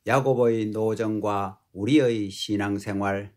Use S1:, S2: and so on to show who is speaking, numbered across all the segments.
S1: 야고보의 노정과 우리의 신앙생활.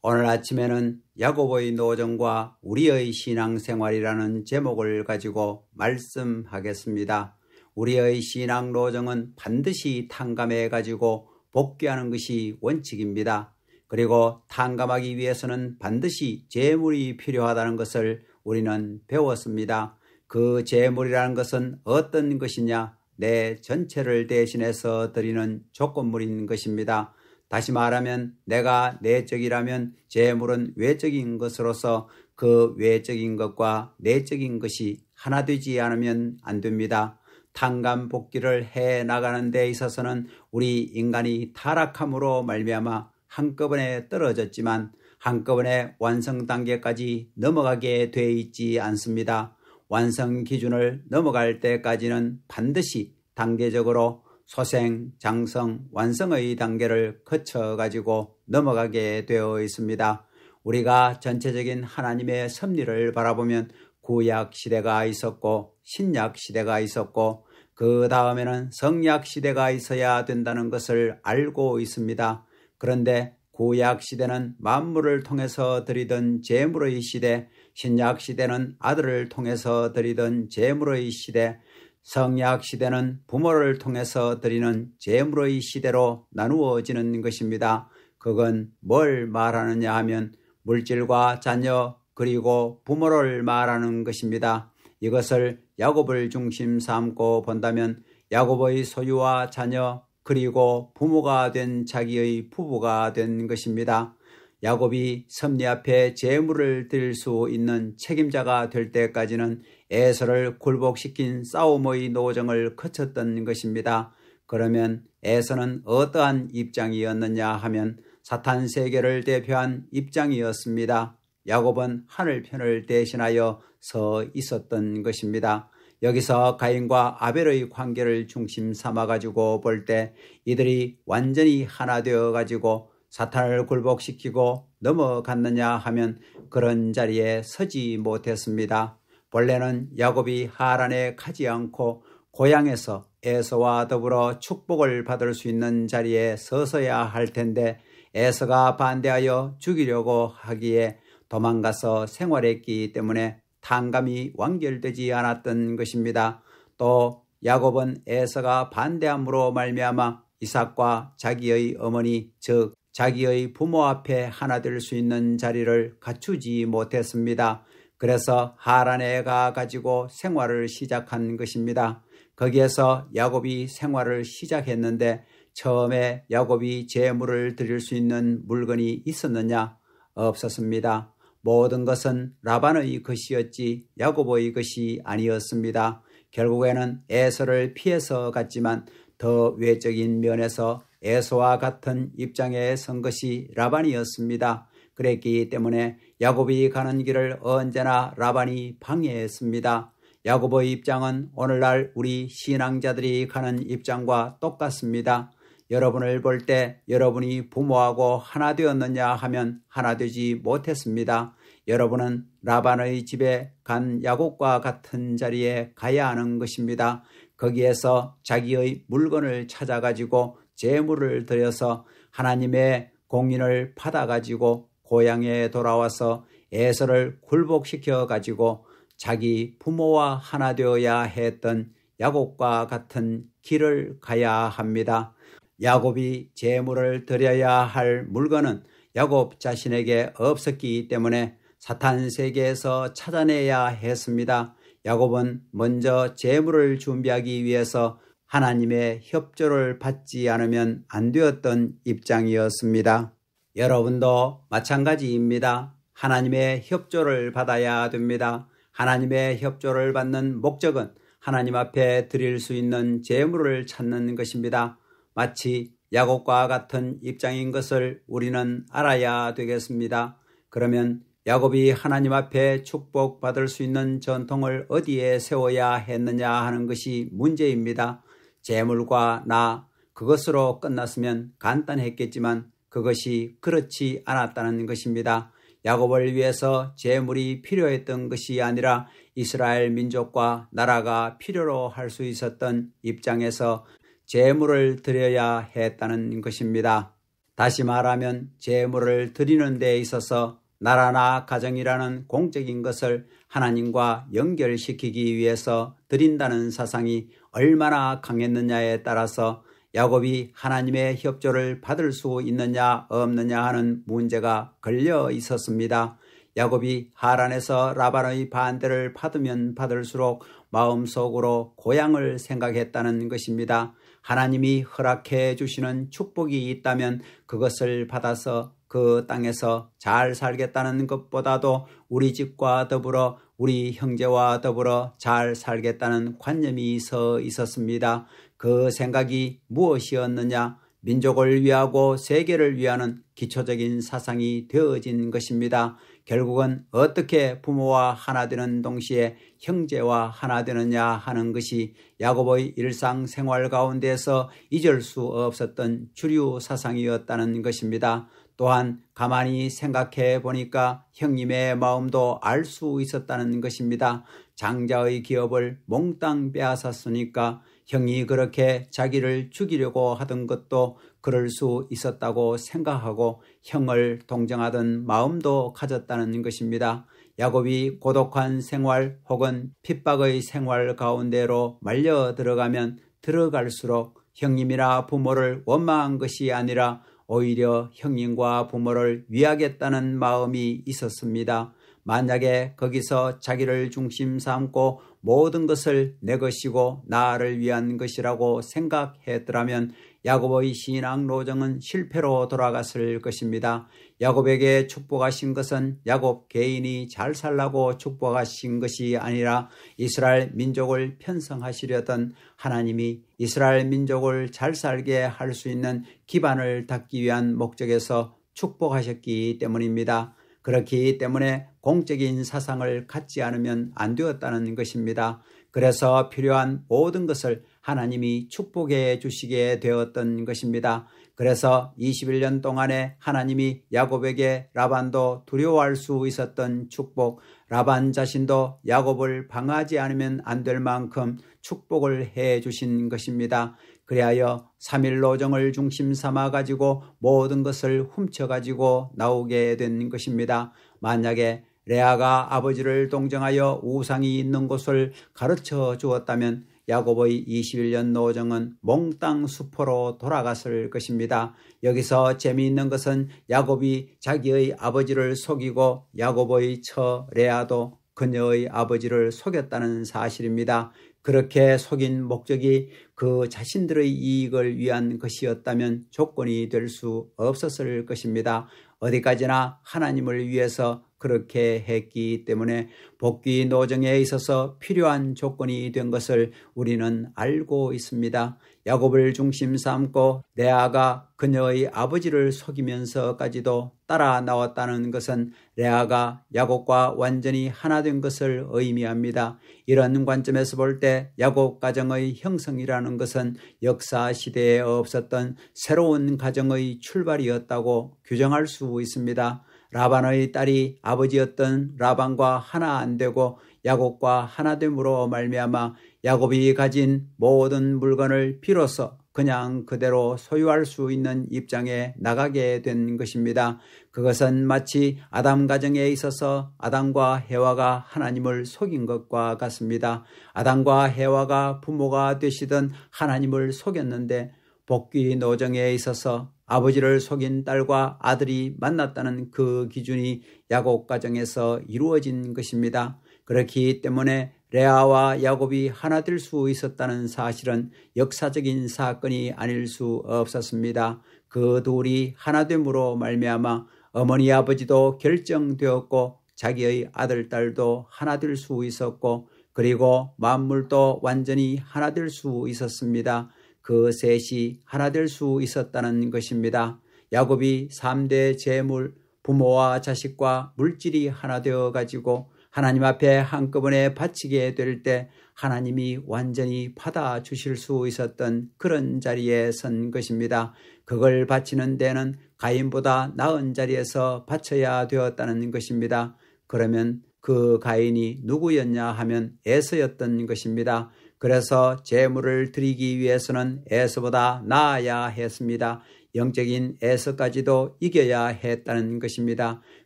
S1: 오늘 아침에는 야고보의 노정과 우리의 신앙생활이라는 제목을 가지고 말씀하겠습니다. 우리의 신앙 노정은 반드시 탕감해 가지고 복귀하는 것이 원칙입니다. 그리고 탕감하기 위해서는 반드시 제물이 필요하다는 것을 우리는 배웠습니다. 그 제물이라는 것은 어떤 것이냐? 내 전체를 대신해서 드리는 조건물인 것입니다. 다시 말하면 내가 내적이라면 제물은 외적인 것으로서 그 외적인 것과 내적인 것이 하나 되지 않으면 안 됩니다. 탕감 복귀를 해 나가는 데 있어서는 우리 인간이 타락함으로 말미암아 한꺼번에 떨어졌지만 한꺼번에 완성 단계까지 넘어가게 돼 있지 않습니다. 완성 기준을 넘어갈 때까지는 반드시 단계적으로 소생, 장성, 완성의 단계를 거쳐가지고 넘어가게 되어 있습니다. 우리가 전체적인 하나님의 섭리를 바라보면 구약 시대가 있었고 신약 시대가 있었고 그 다음에는 성약 시대가 있어야 된다는 것을 알고 있습니다. 그런데 구약 시대는 만물을 통해서 드리던 제물의 시대, 신약 시대는 아들을 통해서 드리던 제물의 시대, 성약 시대는 부모를 통해서 드리는 제물의 시대로 나누어지는 것입니다. 그건 뭘 말하느냐 하면 물질과 자녀 그리고 부모를 말하는 것입니다. 이것을 야곱을 중심 삼고 본다면 야곱의 소유와 자녀 그리고 부모가 된 자기의 부부가 된 것입니다. 야곱이 섭리 앞에 제물을 드릴 수 있는 책임자가 될 때까지는 에서를 굴복시킨 싸움의 노정을 거쳤던 것입니다. 그러면 에서는 어떠한 입장이었느냐 하면 사탄 세계를 대표한 입장이었습니다. 야곱은 하늘편을 대신하여 서 있었던 것입니다. 여기서 가인과 아벨의 관계를 중심 삼아가지고 볼 때 이들이 완전히 하나 되어가지고 사탄을 굴복시키고 넘어갔느냐 하면 그런 자리에 서지 못했습니다. 본래는 야곱이 하란에 가지 않고 고향에서 에서와 더불어 축복을 받을 수 있는 자리에 서서야 할 텐데 에서가 반대하여 죽이려고 하기에 도망가서 생활했기 때문에 탕감이 완결되지 않았던 것입니다. 또 야곱은 에서가 반대함으로 말미암아 이삭과 자기의 어머니 즉 자기의 부모 앞에 하나 될 수 있는 자리를 갖추지 못했습니다. 그래서 하란에 가가지고 생활을 시작한 것입니다. 거기에서 야곱이 생활을 시작했는데 처음에 야곱이 제물을 드릴 수 있는 물건이 있었느냐? 없었습니다. 모든 것은 라반의 것이었지 야고보의 것이 아니었습니다. 결국에는 에서를 피해서 갔지만 더 외적인 면에서 에서와 같은 입장에 선 것이 라반이었습니다. 그랬기 때문에 야곱이 가는 길을 언제나 라반이 방해했습니다. 야고보의 입장은 오늘날 우리 신앙자들이 가는 입장과 똑같습니다. 여러분을 볼 때 여러분이 부모하고 하나 되었느냐 하면 하나 되지 못했습니다. 여러분은 라반의 집에 간 야곱과 같은 자리에 가야 하는 것입니다. 거기에서 자기의 물건을 찾아가지고 제물을 드려서 하나님의 공인을 받아가지고 고향에 돌아와서 에서를 굴복시켜가지고 자기 부모와 하나 되어야 했던 야곱과 같은 길을 가야 합니다. 야곱이 제물을 드려야 할 물건은 야곱 자신에게 없었기 때문에 사탄 세계에서 찾아내야 했습니다. 야곱은 먼저 제물을 준비하기 위해서 하나님의 협조를 받지 않으면 안 되었던 입장이었습니다. 여러분도 마찬가지입니다. 하나님의 협조를 받아야 됩니다. 하나님의 협조를 받는 목적은 하나님 앞에 드릴 수 있는 제물을 찾는 것입니다. 마치 야곱과 같은 입장인 것을 우리는 알아야 되겠습니다. 그러면 야곱이 하나님 앞에 축복받을 수 있는 전통을 어디에 세워야 했느냐 하는 것이 문제입니다. 제물과 나 그것으로 끝났으면 간단했겠지만 그것이 그렇지 않았다는 것입니다. 야곱을 위해서 제물이 필요했던 것이 아니라 이스라엘 민족과 나라가 필요로 할 수 있었던 입장에서 제물을 드려야 했다는 것입니다. 다시 말하면 제물을 드리는 데 있어서 나라나 가정이라는 공적인 것을 하나님과 연결시키기 위해서 드린다는 사상이 얼마나 강했느냐에 따라서 야곱이 하나님의 협조를 받을 수 있느냐 없느냐 하는 문제가 걸려 있었습니다. 야곱이 하란에서 라반의 반대를 받으면 받을수록 마음속으로 고향을 생각했다는 것입니다. 하나님이 허락해 주시는 축복이 있다면 그것을 받아서 그 땅에서 잘 살겠다는 것보다도 우리 집과 더불어 우리 형제와 더불어 잘 살겠다는 관념이 서 있었습니다. 그 생각이 무엇이었느냐? 민족을 위하고 세계를 위하는 기초적인 사상이 되어진 것입니다. 결국은 어떻게 부모와 하나 되는 동시에 형제와 하나 되느냐 하는 것이 야곱의 일상생활 가운데서 잊을 수 없었던 주류 사상이었다는 것입니다. 또한 가만히 생각해 보니까 형님의 마음도 알 수 있었다는 것입니다. 장자의 기업을 몽땅 빼앗았으니까 형이 그렇게 자기를 죽이려고 하던 것도 그럴 수 있었다고 생각하고 형을 동정하던 마음도 가졌다는 것입니다. 야곱이 고독한 생활 혹은 핍박의 생활 가운데로 말려 들어가면 들어갈수록 형님이나 부모를 원망한 것이 아니라 오히려 형님과 부모를 위하겠다는 마음이 있었습니다. 만약에 거기서 자기를 중심 삼고 모든 것을 내 것이고 나를 위한 것이라고 생각했더라면 야곱의 신앙 로정은 실패로 돌아갔을 것입니다. 야곱에게 축복하신 것은 야곱 개인이 잘 살라고 축복하신 것이 아니라 이스라엘 민족을 편성하시려던 하나님이 이스라엘 민족을 잘 살게 할 수 있는 기반을 닦기 위한 목적에서 축복하셨기 때문입니다. 그렇기 때문에 공적인 사상을 갖지 않으면 안 되었다는 것입니다. 그래서 필요한 모든 것을 하나님이 축복해 주시게 되었던 것입니다. 그래서 21년 동안에 하나님이 야곱에게 라반도 두려워할 수 있었던 축복, 라반 자신도 야곱을 방하지 않으면 안 될 만큼 축복을 해 주신 것입니다. 그리하여 3일 노정을 중심 삼아 가지고 모든 것을 훔쳐 가지고 나오게 된 것입니다. 만약에 레아가 아버지를 동정하여 우상이 있는 곳을 가르쳐 주었다면 야곱의 21년 노정은 몽땅 수포로 돌아갔을 것입니다. 여기서 재미있는 것은 야곱이 자기의 아버지를 속이고 야곱의 처 레아도 그녀의 아버지를 속였다는 사실입니다. 그렇게 속인 목적이 그 자신들의 이익을 위한 것이었다면 조건이 될 수 없었을 것입니다. 어디까지나 하나님을 위해서 그렇게 했기 때문에 복귀 노정에 있어서 필요한 조건이 된 것을 우리는 알고 있습니다. 야곱을 중심 삼고 레아가 그녀의 아버지를 속이면서까지도 따라 나왔다는 것은 레아가 야곱과 완전히 하나 된 것을 의미합니다. 이런 관점에서 볼 때 야곱 가정의 형성이라는 것은 역사 시대에 없었던 새로운 가정의 출발이었다고 규정할 수 있습니다. 라반의 딸이 아버지였던 라반과 하나 안 되고 야곱과 하나됨으로 말미암아 야곱이 가진 모든 물건을 비로소 그냥 그대로 소유할 수 있는 입장에 나가게 된 것입니다. 그것은 마치 아담 가정에 있어서 아담과 해와가 하나님을 속인 것과 같습니다. 아담과 해와가 부모가 되시던 하나님을 속였는데 복귀 노정에 있어서 아버지를 속인 딸과 아들이 만났다는 그 기준이 야곱 가정에서 이루어진 것입니다. 그렇기 때문에 레아와 야곱이 하나 될 수 있었다는 사실은 역사적인 사건이 아닐 수 없었습니다. 그 둘이 하나됨으로 말미암아 어머니 아버지도 결정되었고 자기의 아들 딸도 하나 될 수 있었고 그리고 만물도 완전히 하나 될 수 있었습니다. 그 셋이 하나 될 수 있었다는 것입니다. 야곱이 3대 재물, 부모와 자식과 물질이 하나 되어 가지고 하나님 앞에 한꺼번에 바치게 될 때 하나님이 완전히 받아주실 수 있었던 그런 자리에 선 것입니다. 그걸 바치는 데는 가인보다 나은 자리에서 바쳐야 되었다는 것입니다. 그러면 그 가인이 누구였냐 하면 에서였던 것입니다. 그래서 제물을 드리기 위해서는 에서보다 나아야 했습니다. 영적인 에서까지도 이겨야 했다는 것입니다.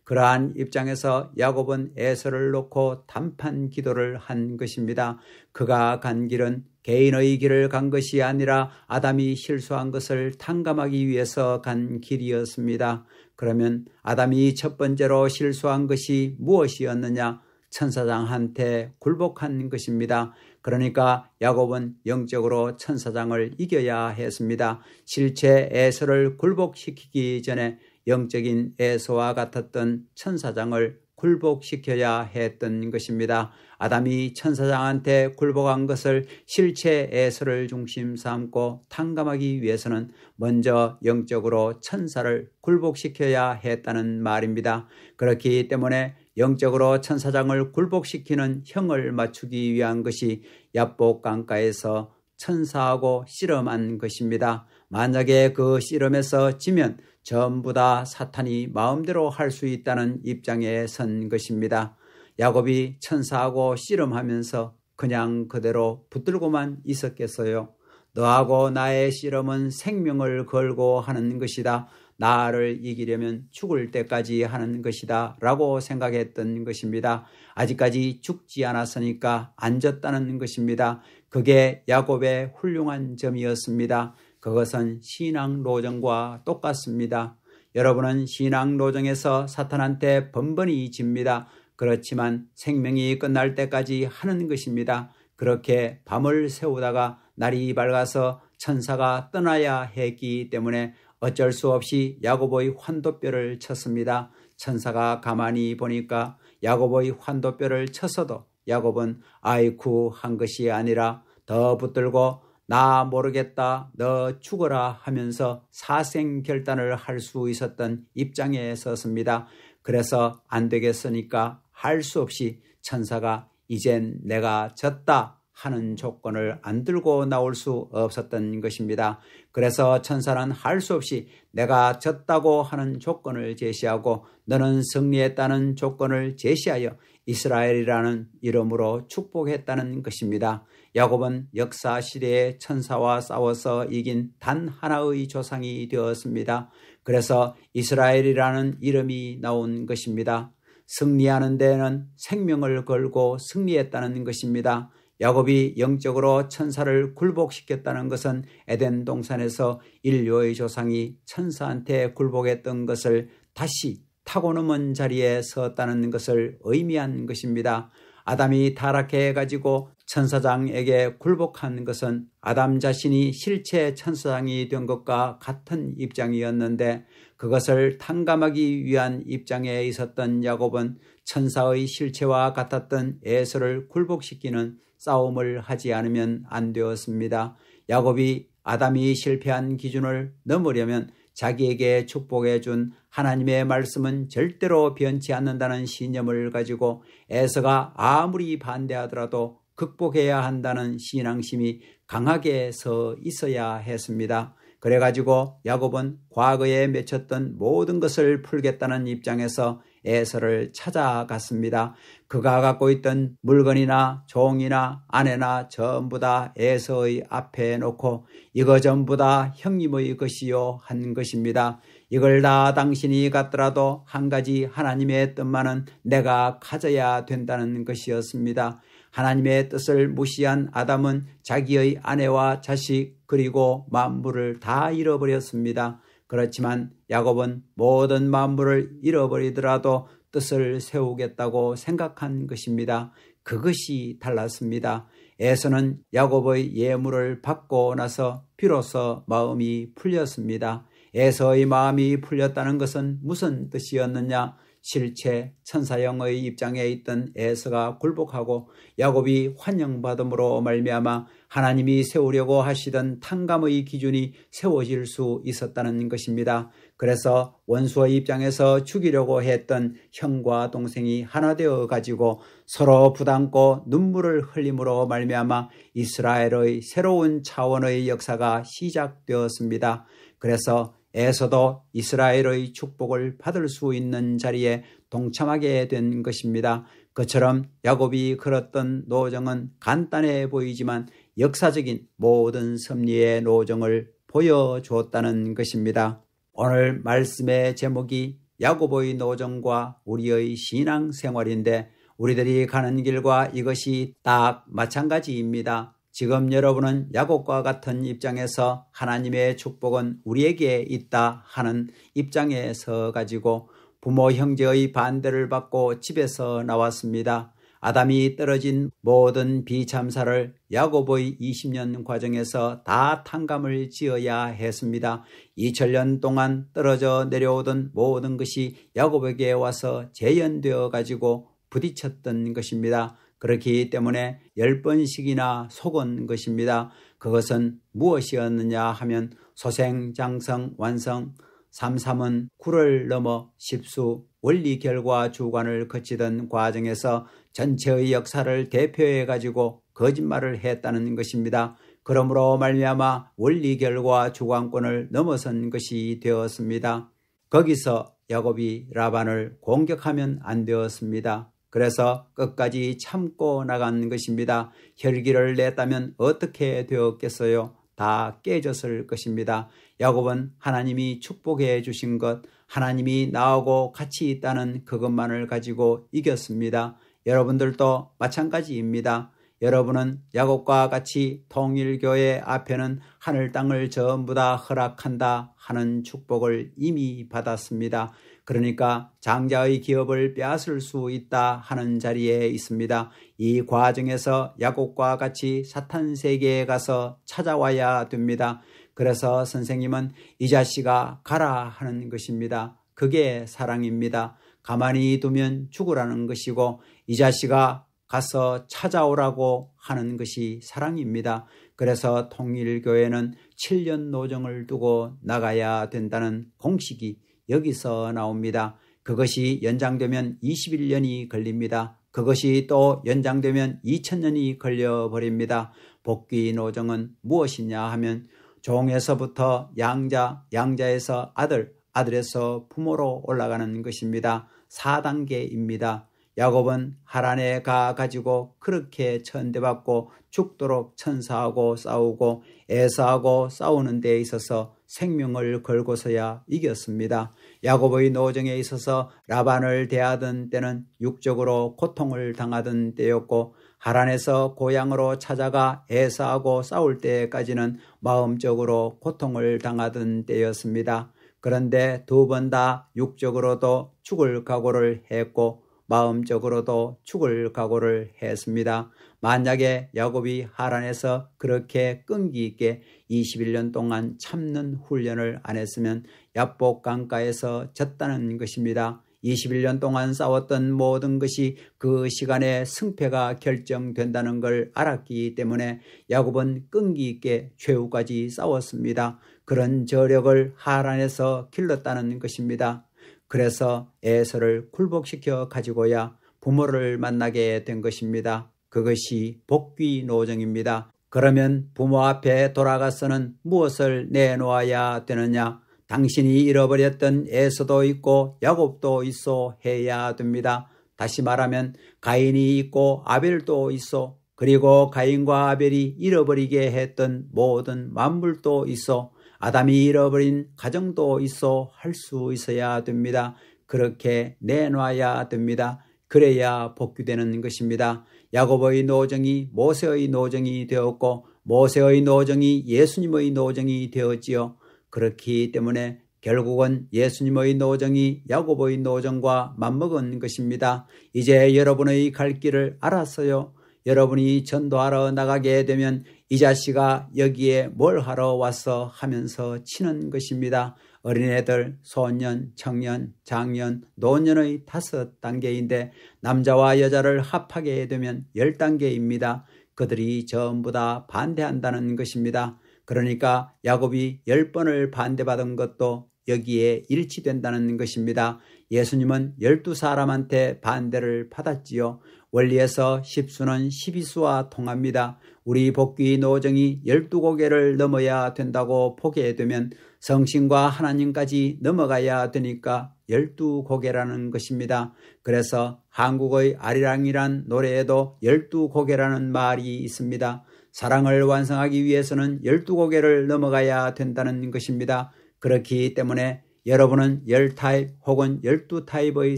S1: 그러한 입장에서 야곱은 에서를 놓고 단판 기도를 한 것입니다. 그가 간 길은 개인의 길을 간 것이 아니라 아담이 실수한 것을 탕감하기 위해서 간 길이었습니다. 그러면 아담이 첫 번째로 실수한 것이 무엇이었느냐? 천사장한테 굴복한 것입니다. 그러니까 야곱은 영적으로 천사장을 이겨야 했습니다. 실체 에서를 굴복시키기 전에 영적인 에서와 같았던 천사장을 굴복시켜야 했던 것입니다. 아담이 천사장한테 굴복한 것을 실체 에서를 중심 삼고 탕감하기 위해서는 먼저 영적으로 천사를 굴복시켜야 했다는 말입니다. 그렇기 때문에 영적으로 천사장을 굴복시키는 형을 맞추기 위한 것이 야복 강가에서 천사하고 씨름한 것입니다. 만약에 그 씨름에서 지면 전부 다 사탄이 마음대로 할 수 있다는 입장에 선 것입니다. 야곱이 천사하고 씨름하면서 그냥 그대로 붙들고만 있었겠어요. 너하고 나의 씨름은 생명을 걸고 하는 것이다. 나를 이기려면 죽을 때까지 하는 것이다 라고 생각했던 것입니다. 아직까지 죽지 않았으니까 안 졌다는 것입니다. 그게 야곱의 훌륭한 점이었습니다. 그것은 신앙노정과 똑같습니다. 여러분은 신앙노정에서 사탄한테 번번이 집니다. 그렇지만 생명이 끝날 때까지 하는 것입니다. 그렇게 밤을 새우다가 날이 밝아서 천사가 떠나야 했기 때문에 어쩔 수 없이 야곱의 환도뼈를 쳤습니다. 천사가 가만히 보니까 야곱의 환도뼈를 쳤어도 야곱은 아이쿠 한 것이 아니라 더 붙들고 나 모르겠다 너 죽어라 하면서 사생결단을 할 수 있었던 입장에 섰습니다. 그래서 안 되겠으니까 할 수 없이 천사가 이젠 내가 졌다 하는 조건을 안 들고 나올 수 없었던 것입니다. 그래서 천사는 할 수 없이 내가 졌다고 하는 조건을 제시하고 너는 승리했다는 조건을 제시하여 이스라엘이라는 이름으로 축복했다는 것입니다. 야곱은 역사 시대의 천사와 싸워서 이긴 단 하나의 조상이 되었습니다. 그래서 이스라엘이라는 이름이 나온 것입니다. 승리하는 데에는 생명을 걸고 승리했다는 것입니다. 야곱이 영적으로 천사를 굴복시켰다는 것은 에덴 동산에서 인류의 조상이 천사한테 굴복했던 것을 다시 타고넘은 자리에 섰다는 것을 의미한 것입니다. 아담이 타락해가지고 천사장에게 굴복한 것은 아담 자신이 실체 천사장이 된 것과 같은 입장이었는데 그것을 탕감하기 위한 입장에 있었던 야곱은 천사의 실체와 같았던 에서를 굴복시키는 싸움을 하지 않으면 안 되었습니다. 야곱이 아담이 실패한 기준을 넘으려면 자기에게 축복해 준 하나님의 말씀은 절대로 변치 않는다는 신념을 가지고 에서가 아무리 반대하더라도 극복해야 한다는 신앙심이 강하게 서 있어야 했습니다. 그래가지고 야곱은 과거에 맺혔던 모든 것을 풀겠다는 입장에서 에서를 찾아갔습니다. 그가 갖고 있던 물건이나 종이나 아내나 전부 다 에서의 앞에 놓고 이거 전부 다 형님의 것이요 한 것입니다. 이걸 다 당신이 갖더라도 한 가지 하나님의 뜻만은 내가 가져야 된다는 것이었습니다. 하나님의 뜻을 무시한 아담은 자기의 아내와 자식 그리고 만물을 다 잃어버렸습니다. 그렇지만 야곱은 모든 만물을 잃어버리더라도 뜻을 세우겠다고 생각한 것입니다. 그것이 달랐습니다. 에서는 야곱의 예물을 받고 나서 비로소 마음이 풀렸습니다. 에서의 마음이 풀렸다는 것은 무슨 뜻이었느냐? 실체 천사형의 입장에 있던 에서가 굴복하고 야곱이 환영받음으로 말미암아 하나님이 세우려고 하시던 탕감의 기준이 세워질 수 있었다는 것입니다. 그래서 원수의 입장에서 죽이려고 했던 형과 동생이 하나 되어 가지고 서로 부담고 눈물을 흘림으로 말미암아 이스라엘의 새로운 차원의 역사가 시작되었습니다. 그래서 에서도 이스라엘의 축복을 받을 수 있는 자리에 동참하게 된 것입니다. 그처럼 야곱이 걸었던 노정은 간단해 보이지만 역사적인 모든 섭리의 노정을 보여주었다는 것입니다. 오늘 말씀의 제목이 야곱의 노정과 우리의 신앙생활인데 우리들이 가는 길과 이것이 딱 마찬가지입니다. 지금 여러분은 야곱과 같은 입장에서 하나님의 축복은 우리에게 있다 하는 입장에 서 가지고 부모 형제의 반대를 받고 집에서 나왔습니다. 아담이 떨어진 모든 비참사를 야곱의 20년 과정에서 다 탕감을 지어야 했습니다. 2000년 동안 떨어져 내려오던 모든 것이 야곱에게 와서 재현되어 가지고 부딪혔던 것입니다. 그렇기 때문에 10번씩이나 속은 것입니다. 그것은 무엇이었느냐 하면 소생, 장성, 완성, 삼삼은 구를 넘어 십수, 원리, 결과, 주관을 거치던 과정에서 전체의 역사를 대표해 가지고 거짓말을 했다는 것입니다. 그러므로 말미암아 원리, 결과, 주관권을 넘어선 것이 되었습니다. 거기서 야곱이 라반을 공격하면 안 되었습니다. 그래서 끝까지 참고 나간 것입니다. 혈기를 냈다면 어떻게 되었겠어요? 다 깨졌을 것입니다. 야곱은 하나님이 축복해 주신 것, 하나님이 나하고 같이 있다는 그것만을 가지고 이겼습니다. 여러분들도 마찬가지입니다. 여러분은 야곱과 같이 통일교회 앞에는 하늘 땅을 전부 다 허락한다 하는 축복을 이미 받았습니다. 그러니까 장자의 기업을 빼앗을 수 있다 하는 자리에 있습니다. 이 과정에서 야곱과 같이 사탄 세계에 가서 찾아와야 됩니다. 그래서 선생님은 이 자식아 가라 하는 것입니다. 그게 사랑입니다. 가만히 두면 죽으라는 것이고 이 자식아 가서 찾아오라고 하는 것이 사랑입니다. 그래서 통일교회는 7년 노정을 두고 나가야 된다는 공식이 여기서 나옵니다. 그것이 연장되면 21년이 걸립니다. 그것이 또 연장되면 2000년이 걸려버립니다. 복귀 노정은 무엇이냐 하면 종에서부터 양자, 양자에서 아들, 아들에서 부모로 올라가는 것입니다. 4단계입니다. 야곱은 하란에 가가지고 그렇게 천대받고 죽도록 천사하고 싸우고 에사하고 싸우는 데 있어서 생명을 걸고서야 이겼습니다. 야곱의 노정에 있어서 라반을 대하던 때는 육적으로 고통을 당하던 때였고 하란에서 고향으로 찾아가 에사하고 싸울 때까지는 마음적으로 고통을 당하던 때였습니다. 그런데 두 번 다 육적으로도 죽을 각오를 했고 마음적으로도 죽을 각오를 했습니다. 만약에 야곱이 하란에서 그렇게 끈기 있게 21년 동안 참는 훈련을 안 했으면 야복 강가에서 졌다는 것입니다. 21년 동안 싸웠던 모든 것이 그 시간에 승패가 결정된다는 걸 알았기 때문에 야곱은 끈기 있게 최후까지 싸웠습니다. 그런 저력을 하란에서 길렀다는 것입니다. 그래서 에서를 굴복시켜 가지고야 부모를 만나게 된 것입니다. 그것이 복귀 노정입니다. 그러면 부모 앞에 돌아가서는 무엇을 내놓아야 되느냐? 당신이 잃어버렸던 에서도 있고 야곱도 있어 해야 됩니다. 다시 말하면 가인이 있고 아벨도 있어, 그리고 가인과 아벨이 잃어버리게 했던 모든 만물도 있어, 아담이 잃어버린 가정도 있어 할 수 있어야 됩니다. 그렇게 내놔야 됩니다. 그래야 복귀되는 것입니다. 야곱의 노정이 모세의 노정이 되었고 모세의 노정이 예수님의 노정이 되었지요. 그렇기 때문에 결국은 예수님의 노정이 야곱의 노정과 맞먹은 것입니다. 이제 여러분의 갈 길을 알았어요. 여러분이 전도하러 나가게 되면 이 자식아 여기에 뭘 하러 왔어 하면서 치는 것입니다. 어린애들, 소년, 청년, 장년, 노년의 5단계인데 남자와 여자를 합하게 되면 10단계입니다. 그들이 전부 다 반대한다는 것입니다. 그러니까 야곱이 10번을 반대받은 것도 여기에 일치된다는 것입니다. 예수님은 12사람한테 반대를 받았지요. 원리에서 10수는 12수와 통합니다. 우리 복귀 노정이 12고개를 넘어야 된다고 보게 되면 성신과 하나님까지 넘어가야 되니까 12고개라는 것입니다. 그래서 한국의 아리랑이란 노래에도 12고개라는 말이 있습니다. 사랑을 완성하기 위해서는 12고개를 넘어가야 된다는 것입니다. 그렇기 때문에 여러분은 10타입 혹은 12타입의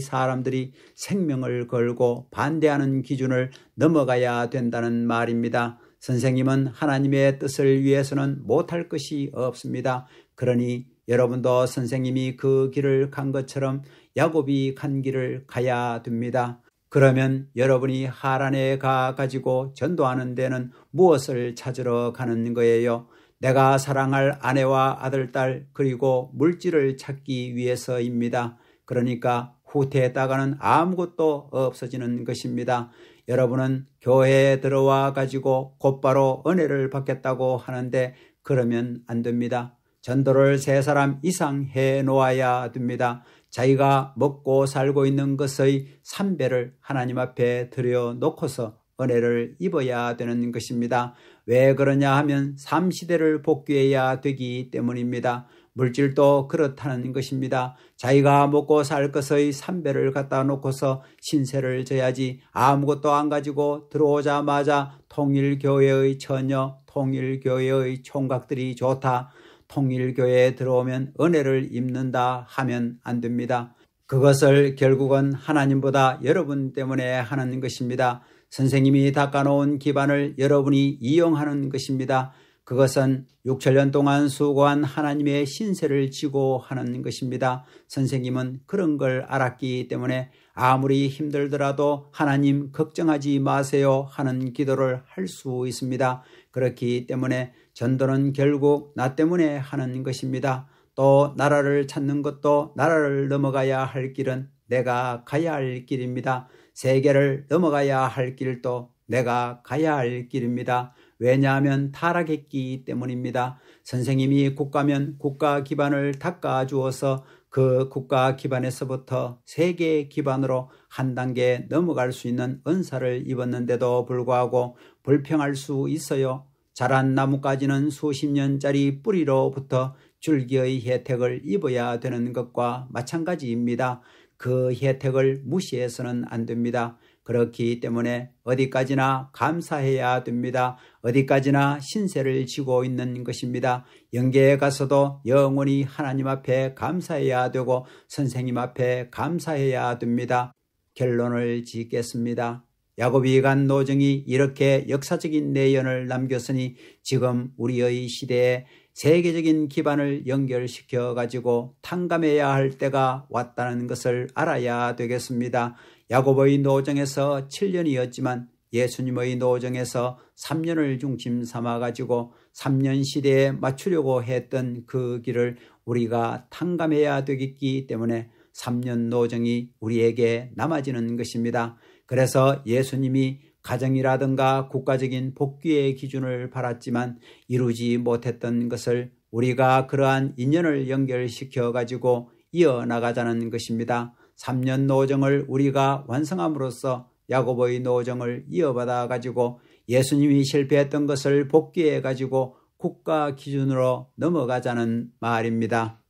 S1: 사람들이 생명을 걸고 반대하는 기준을 넘어가야 된다는 말입니다. 선생님은 하나님의 뜻을 위해서는 못할 것이 없습니다. 그러니 여러분도 선생님이 그 길을 간 것처럼 야곱이 간 길을 가야 됩니다. 그러면 여러분이 하란에 가가지고 전도하는 데는 무엇을 찾으러 가는 거예요? 내가 사랑할 아내와 아들, 딸 그리고 물질을 찾기 위해서입니다. 그러니까 후퇴했다가는 아무것도 없어지는 것입니다. 여러분은 교회에 들어와 가지고 곧바로 은혜를 받겠다고 하는데 그러면 안 됩니다. 전도를 3사람 이상 해놓아야 됩니다. 자기가 먹고 살고 있는 것의 3배를 하나님 앞에 들여놓고서 은혜를 입어야 되는 것입니다. 왜 그러냐 하면 3시대를 복귀해야 되기 때문입니다. 물질도 그렇다는 것입니다. 자기가 먹고 살 것의 3배를 갖다 놓고서 신세를 져야지 아무것도 안 가지고 들어오자마자 통일교회의 처녀, 통일교회의 총각들이 좋다, 통일교회에 들어오면 은혜를 입는다 하면 안 됩니다. 그것을 결국은 하나님보다 여러분 때문에 하는 것입니다. 선생님이 닦아놓은 기반을 여러분이 이용하는 것입니다. 그것은 6,7년 동안 수고한 하나님의 신세를 지고 하는 것입니다. 선생님은 그런 걸 알았기 때문에 아무리 힘들더라도 하나님 걱정하지 마세요 하는 기도를 할 수 있습니다. 그렇기 때문에 전도는 결국 나 때문에 하는 것입니다. 또 나라를 찾는 것도 나라를 넘어가야 할 길은 내가 가야 할 길입니다. 세계를 넘어가야 할 길도 내가 가야 할 길입니다. 왜냐하면 타락했기 때문입니다. 선생님이 국가면 국가 기반을 닦아주어서 그 국가 기반에서부터 세계 기반으로 한 단계 넘어갈 수 있는 은사를 입었는데도 불구하고 불평할 수 있어요. 자란 나무까지는 수십 년짜리 뿌리로부터 줄기의 혜택을 입어야 되는 것과 마찬가지입니다. 그 혜택을 무시해서는 안 됩니다. 그렇기 때문에 어디까지나 감사해야 됩니다. 어디까지나 신세를 지고 있는 것입니다. 영계에 가서도 영원히 하나님 앞에 감사해야 되고 선생님 앞에 감사해야 됩니다. 결론을 짓겠습니다. 야곱이 간 노정이 이렇게 역사적인 내연을 남겼으니 지금 우리의 시대에 세계적인 기반을 연결시켜 가지고 탕감해야 할 때가 왔다는 것을 알아야 되겠습니다. 야곱의 노정에서 7년이었지만 예수님의 노정에서 3년을 중심 삼아 가지고 3년 시대에 맞추려고 했던 그 길을 우리가 탕감해야 되기 때문에 3년 노정이 우리에게 남아지는 것입니다. 그래서 예수님이 가정이라든가 국가적인 복귀의 기준을 바랐지만 이루지 못했던 것을 우리가 그러한 인연을 연결시켜 가지고 이어나가자는 것입니다. 3년 노정을 우리가 완성함으로써 야곱의 노정을 이어받아 가지고 예수님이 실패했던 것을 복귀해 가지고 국가 기준으로 넘어가자는 말입니다.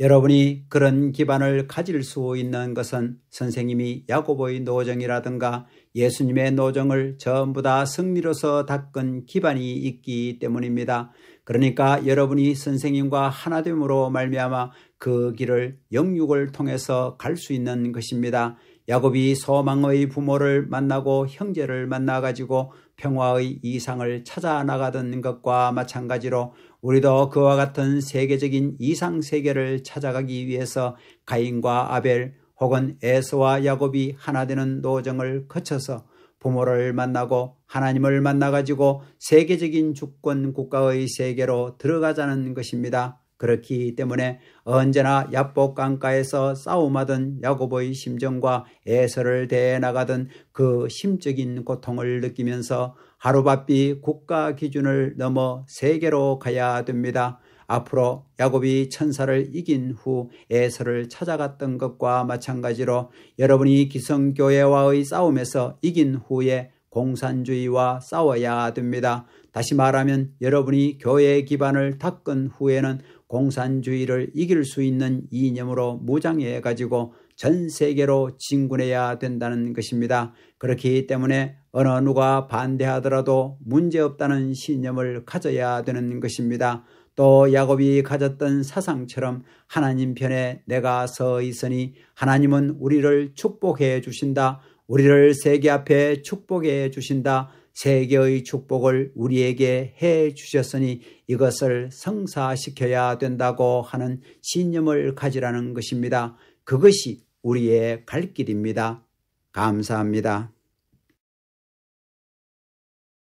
S1: 여러분이 그런 기반을 가질 수 있는 것은 선생님이 야곱의 노정이라든가 예수님의 노정을 전부 다 승리로서 닦은 기반이 있기 때문입니다. 그러니까 여러분이 선생님과 하나됨으로 말미암아 그 길을 영육을 통해서 갈 수 있는 것입니다. 야곱이 소망의 부모를 만나고 형제를 만나가지고 평화의 이상을 찾아 나가던 것과 마찬가지로 우리도 그와 같은 세계적인 이상세계를 찾아가기 위해서 가인과 아벨 혹은 에서와 야곱이 하나 되는 노정을 거쳐서 부모를 만나고 하나님을 만나가지고 세계적인 주권 국가의 세계로 들어가자는 것입니다. 그렇기 때문에 언제나 야복 강가에서 싸움하던 야곱의 심정과 에서를 대해 나가던 그 심적인 고통을 느끼면서 하루바삐 국가 기준을 넘어 세계로 가야 됩니다. 앞으로 야곱이 천사를 이긴 후 에서를 찾아갔던 것과 마찬가지로 여러분이 기성교회와의 싸움에서 이긴 후에 공산주의와 싸워야 됩니다. 다시 말하면 여러분이 교회 기반을 닦은 후에는 공산주의를 이길 수 있는 이념으로 무장해 가지고 전 세계로 진군해야 된다는 것입니다. 그렇기 때문에 어느 누가 반대하더라도 문제없다는 신념을 가져야 되는 것입니다. 또 야곱이 가졌던 사상처럼 하나님 편에 내가 서 있으니 하나님은 우리를 축복해 주신다. 우리를 세계 앞에 축복해 주신다. 세계의 축복을 우리에게 해 주셨으니 이것을 성사시켜야 된다고 하는 신념을 가지라는 것입니다. 그것이 우리의 갈 길입니다. 감사합니다.